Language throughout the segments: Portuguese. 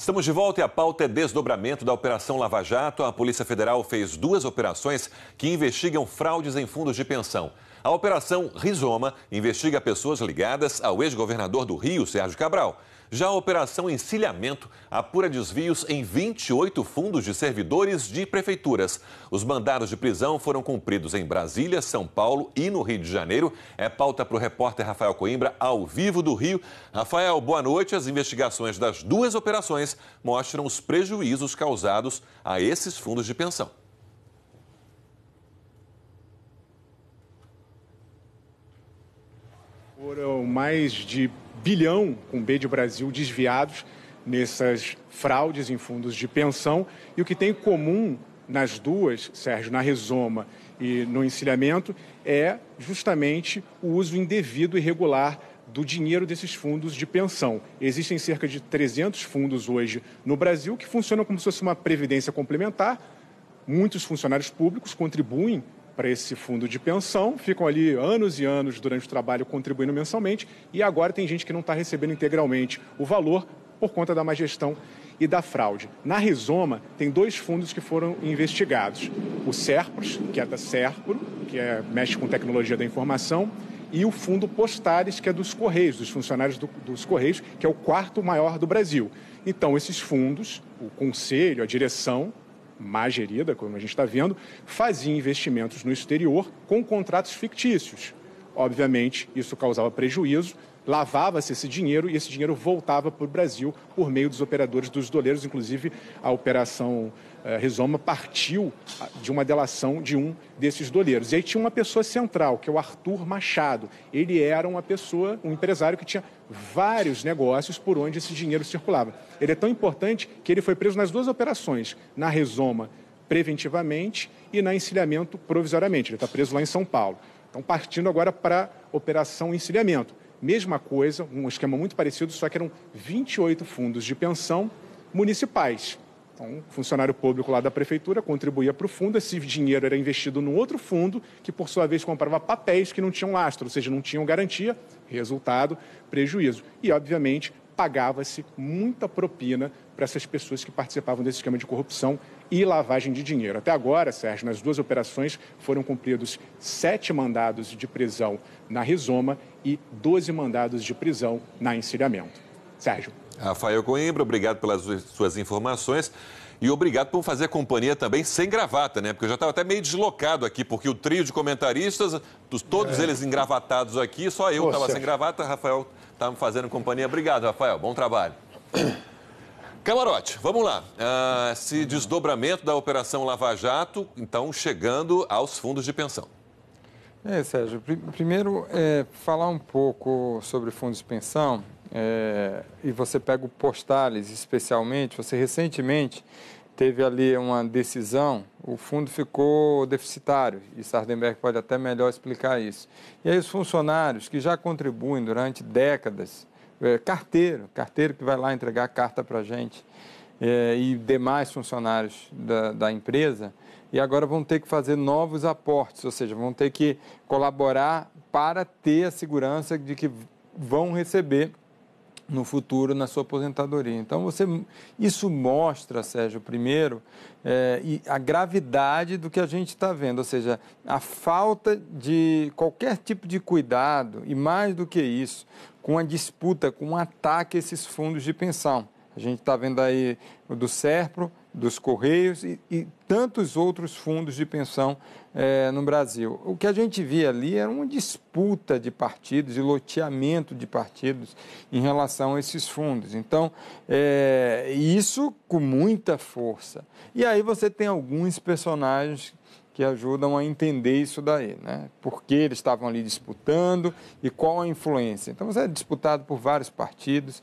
Estamos de volta e a pauta é desdobramento da Operação Lava Jato. A Polícia Federal fez 2 operações que investigam fraudes em fundos de pensão. A Operação Rizoma investiga pessoas ligadas ao ex-governador do Rio, Sérgio Cabral. Já a Operação Encilhamento apura desvios em 28 fundos de servidores de prefeituras. Os mandados de prisão foram cumpridos em Brasília, São Paulo e no Rio de Janeiro. É pauta para o repórter Rafael Coimbra, ao vivo do Rio. Rafael, boa noite. As investigações das 2 operações mostram os prejuízos causados a esses fundos de pensão. Foram mais de bilhão, com B de Brasil, desviados nessas fraudes em fundos de pensão. E o que tem em comum nas duas, Sérgio, na Rizoma e no Encilhamento, é justamente o uso indevido e irregular do dinheiro desses fundos de pensão. Existem cerca de 300 fundos hoje no Brasil que funcionam como se fosse uma previdência complementar. Muitos funcionários públicos contribuem para esse fundo de pensão, ficam ali anos e anos durante o trabalho contribuindo mensalmente e agora tem gente que não está recebendo integralmente o valor por conta da má gestão e da fraude. Na Rizoma, tem 2 fundos que foram investigados. O Serpros, que é da Serpro, mexe com tecnologia da informação, e o Fundo Postares, que é dos Correios, dos funcionários dos Correios, que é o 4º maior do Brasil. Então, esses fundos, o conselho, a direção, má gerida, como a gente está vendo, fazia investimentos no exterior com contratos fictícios. Obviamente, isso causava prejuízo, lavava-se esse dinheiro e esse dinheiro voltava para o Brasil por meio dos operadores dos doleiros. Inclusive, a Operação Rizoma partiu de uma delação de um desses doleiros. E aí tinha uma pessoa central, que é o Arthur Machado. Ele era um empresário que tinha vários negócios por onde esse dinheiro circulava. Ele é tão importante que ele foi preso nas 2 operações, na Rizoma preventivamente e na Encilhamento provisoriamente. Ele está preso lá em São Paulo. Então, partindo agora para a Operação Encilhamento. Mesma coisa, um esquema muito parecido, só que eram 28 fundos de pensão municipais. Então, um funcionário público lá da prefeitura contribuía para o fundo, esse dinheiro era investido num outro fundo, que por sua vez comprava papéis que não tinham lastro, ou seja, não tinham garantia, resultado, prejuízo. E, obviamente, pagava-se muita propina para essas pessoas que participavam desse esquema de corrupção e lavagem de dinheiro. Até agora, Sérgio, nas 2 operações foram cumpridos 7 mandados de prisão na Rizoma e 12 mandados de prisão na Encilhamento. Sérgio. Rafael Coimbra, obrigado pelas suas informações e obrigado por fazer companhia também sem gravata, né? Porque eu já estava até meio deslocado aqui, porque o trio de comentaristas, todos eles engravatados aqui, só eu estava sem gravata, Rafael estava me fazendo companhia. Obrigado, Rafael, bom trabalho. Camarote, vamos lá. Esse desdobramento da Operação Lava Jato, então, chegando aos fundos de pensão. Sérgio, primeiro, falar um pouco sobre fundos de pensão, e você pega o Postares especialmente, você recentemente teve ali uma decisão, o fundo ficou deficitário, e Sardenberg pode até melhor explicar isso. E aí os funcionários que já contribuem durante décadas, carteiro que vai lá entregar a carta para a gente, e demais funcionários da empresa, e agora vão ter que fazer novos aportes, ou seja, vão ter que colaborar para ter a segurança de que vão receber no futuro na sua aposentadoria. Então, isso mostra, Sérgio, primeiro, a gravidade do que a gente está vendo, ou seja, a falta de qualquer tipo de cuidado e, mais do que isso, com a disputa, com o ataque a esses fundos de pensão. A gente está vendo aí o do Serpro, dos Correios e tantos outros fundos de pensão no Brasil. O que a gente via ali era uma disputa de partidos, de loteamento de partidos em relação a esses fundos. Então, isso com muita força. E aí você tem alguns personagens que ajudam a entender isso daí, né? Por que eles estavam ali disputando e qual a influência. Então, você é disputado por vários partidos.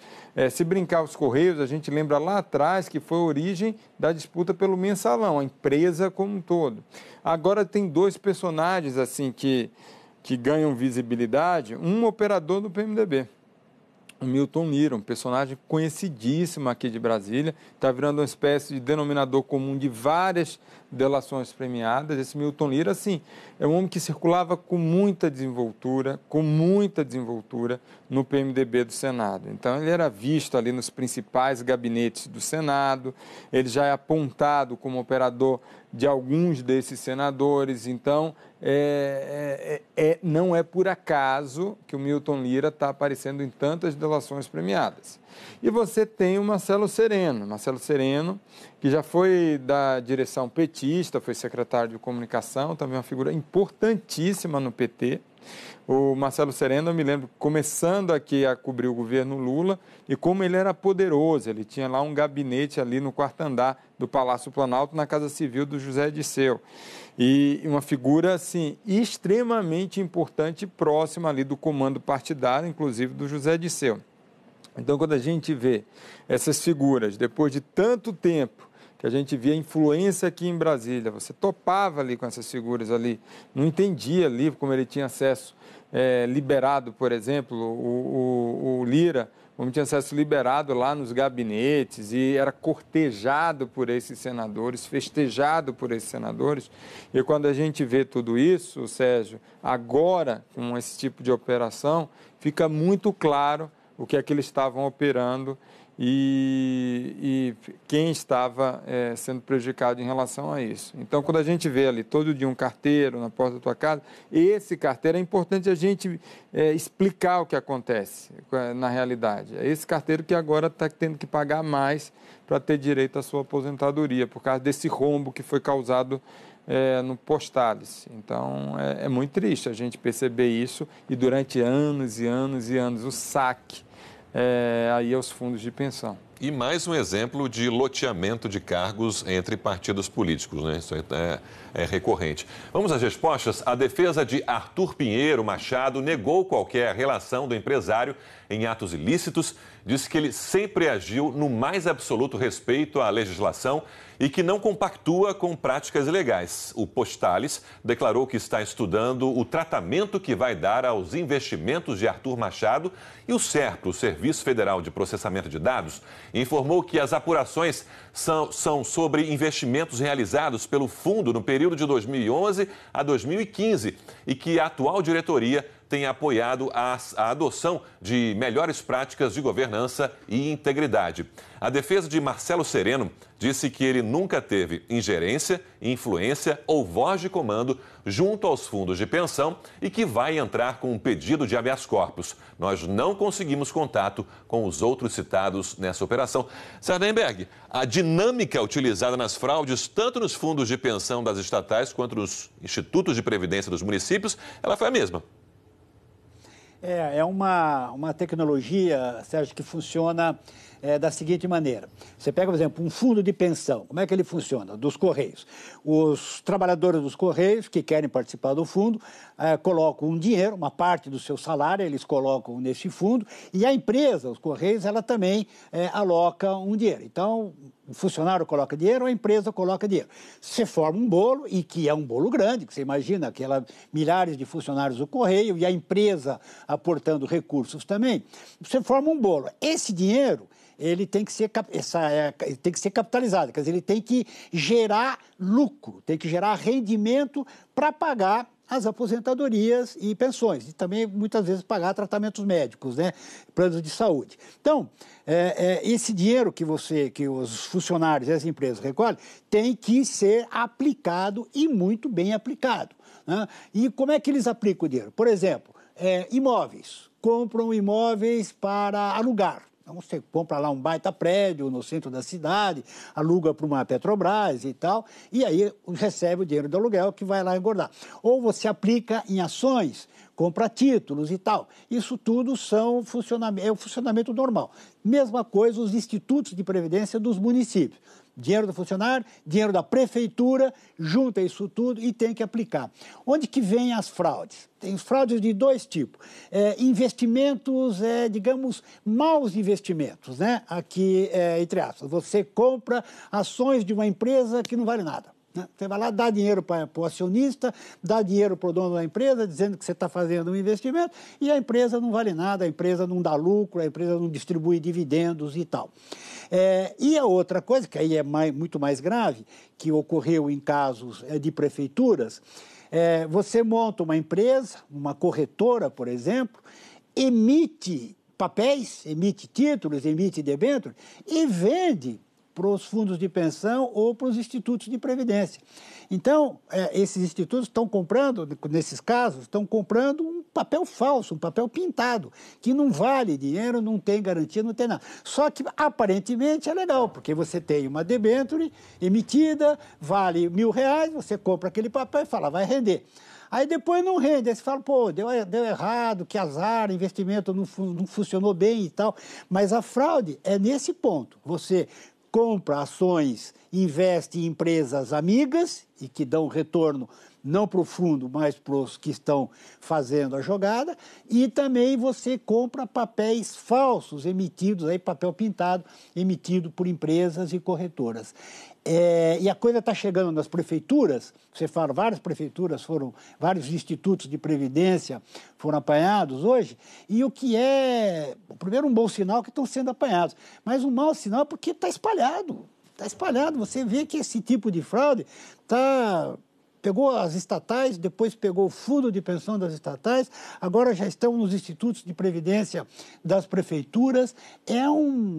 Se brincar os Correios, a gente lembra lá atrás que foi a origem da disputa pelo mensalão, a empresa como um todo. Agora tem 2 personagens assim que ganham visibilidade, um operador do PMDB. O Milton Lira, um personagem conhecidíssimo aqui de Brasília, está virando uma espécie de denominador comum de várias delações premiadas. Esse Milton Lira, assim, é um homem que circulava com muita desenvoltura no PMDB do Senado. Então, ele era visto ali nos principais gabinetes do Senado, ele já é apontado como operador de alguns desses senadores. Então, não é por acaso que o Milton Lira está aparecendo em tantas delações premiadas. E você tem o Marcelo Sereno, que já foi da direção petista, foi secretário de comunicação, também uma figura importantíssima no PT. O Marcelo Sereno, eu me lembro, começando aqui a cobrir o governo Lula, e como ele era poderoso, ele tinha lá um gabinete ali no quarto andar do Palácio Planalto, na Casa Civil do José Disseu. E uma figura, assim, extremamente importante e próxima ali do comando partidário, inclusive do José Disseu. Então, quando a gente vê essas figuras, depois de tanto tempo que a gente via a influência aqui em Brasília, você topava ali com essas figuras ali, não entendia ali como ele tinha acesso liberado, por exemplo, o Lira, como tinha acesso liberado lá nos gabinetes e era cortejado por esses senadores, festejado por esses senadores. E quando a gente vê tudo isso, Sérgio, agora, com esse tipo de operação, fica muito claro o que é que eles estavam operando e quem estava sendo prejudicado em relação a isso. Então, quando a gente vê ali todo dia um carteiro na porta da tua casa, esse carteiro é importante a gente explicar o que acontece na realidade. É esse carteiro que agora está tendo que pagar mais para ter direito à sua aposentadoria, por causa desse rombo que foi causado no Postales. Então, é muito triste a gente perceber isso e durante anos e anos e anos o saque aí aos fundos de pensão. E mais um exemplo de loteamento de cargos entre partidos políticos, né? Isso é recorrente. Vamos às respostas. A defesa de Arthur Pinheiro Machado negou qualquer relação do empresário em atos ilícitos, disse que ele sempre agiu no mais absoluto respeito à legislação e que não compactua com práticas ilegais. O Postales declarou que está estudando o tratamento que vai dar aos investimentos de Arthur Machado e o SERPRO, o Serviço Federal de Processamento de Dados, informou que as apurações são sobre investimentos realizados pelo fundo no período de 2011 a 2015 e que a atual diretoria tem apoiado a adoção de melhores práticas de governança e integridade. A defesa de Marcelo Sereno disse que ele nunca teve ingerência, influência ou voz de comando junto aos fundos de pensão e que vai entrar com um pedido de habeas corpus. Nós não conseguimos contato com os outros citados nessa operação. Sardenberg, a dinâmica utilizada nas fraudes, tanto nos fundos de pensão das estatais quanto nos institutos de previdência dos municípios, ela foi a mesma. É uma tecnologia, Sérgio, que funciona da seguinte maneira. Você pega, por exemplo, um fundo de pensão. Como é que ele funciona? Dos Correios. Os trabalhadores dos Correios que querem participar do fundo colocam um dinheiro, uma parte do seu salário, eles colocam nesse fundo e a empresa, os Correios, ela também aloca um dinheiro. Então, o funcionário coloca dinheiro, a empresa coloca dinheiro. Você forma um bolo, e que é um bolo grande, que você imagina, milhares de funcionários do Correio e a empresa aportando recursos também. Você forma um bolo. Esse dinheiro, ele tem que ser capitalizado, quer dizer, ele tem que gerar lucro, tem que gerar rendimento para pagar as aposentadorias e pensões, e também, muitas vezes, pagar tratamentos médicos, né? Planos de saúde. Então, esse dinheiro que os funcionários e as empresas recolhem tem que ser aplicado e muito bem aplicado, né? E como é que eles aplicam o dinheiro? Por exemplo, imóveis. Compram imóveis para alugar. Então, você compra lá um baita prédio no centro da cidade, aluga para uma Petrobras e tal, e aí recebe o dinheiro do aluguel que vai lá engordar. Ou você aplica em ações, compra títulos e tal. Isso tudo é o funcionamento normal. Mesma coisa os institutos de previdência dos municípios. Dinheiro do funcionário, dinheiro da prefeitura, junta isso tudo e tem que aplicar. Onde que vêm as fraudes? Tem fraudes de dois tipos. Investimentos, digamos, maus investimentos, né? Aqui, entre aspas. Você compra ações de uma empresa que não vale nada. né? Você vai lá, dá dinheiro para o acionista, dá dinheiro para o dono da empresa, dizendo que você está fazendo um investimento, e a empresa não vale nada, a empresa não dá lucro, a empresa não distribui dividendos e tal. E a outra coisa, que aí é muito mais grave, que ocorreu em casos de prefeituras, você monta uma empresa, uma corretora, por exemplo, emite papéis, emite títulos, emite debêntures e vende para os fundos de pensão ou para os institutos de previdência. Então, esses institutos estão comprando, nesses casos, estão comprando um papel falso, um papel pintado, que não vale dinheiro, não tem garantia, não tem nada. Só que, aparentemente, é legal, porque você tem uma debênture emitida, vale R$1.000, você compra aquele papel e fala, vai render. Aí depois não rende, aí você fala, pô, deu errado, que azar, investimento não funcionou bem e tal. Mas a fraude é nesse ponto. Você compra ações, investe em empresas amigas e que dão retorno não para o fundo, mas para os que estão fazendo a jogada, e também você compra papéis falsos emitidos, aí papel pintado, emitido por empresas e corretoras. E a coisa está chegando nas prefeituras, você fala, várias prefeituras vários institutos de previdência foram apanhados hoje, e o que primeiro um bom sinal que estão sendo apanhados, mas um mau sinal porque está espalhado, você vê que esse tipo de fraude pegou as estatais, depois pegou o fundo de pensão das estatais, agora já estão nos institutos de previdência das prefeituras.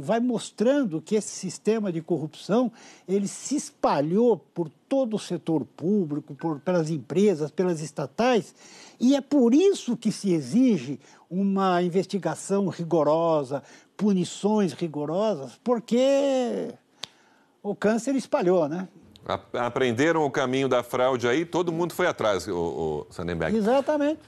Vai mostrando que esse sistema de corrupção, ele se espalhou por todo o setor público, pelas empresas, pelas estatais, e é por isso que se exige uma investigação rigorosa, punições rigorosas, porque o câncer espalhou, né? Aprenderam o caminho da fraude aí, todo mundo foi atrás, o Sandemberg. Exatamente.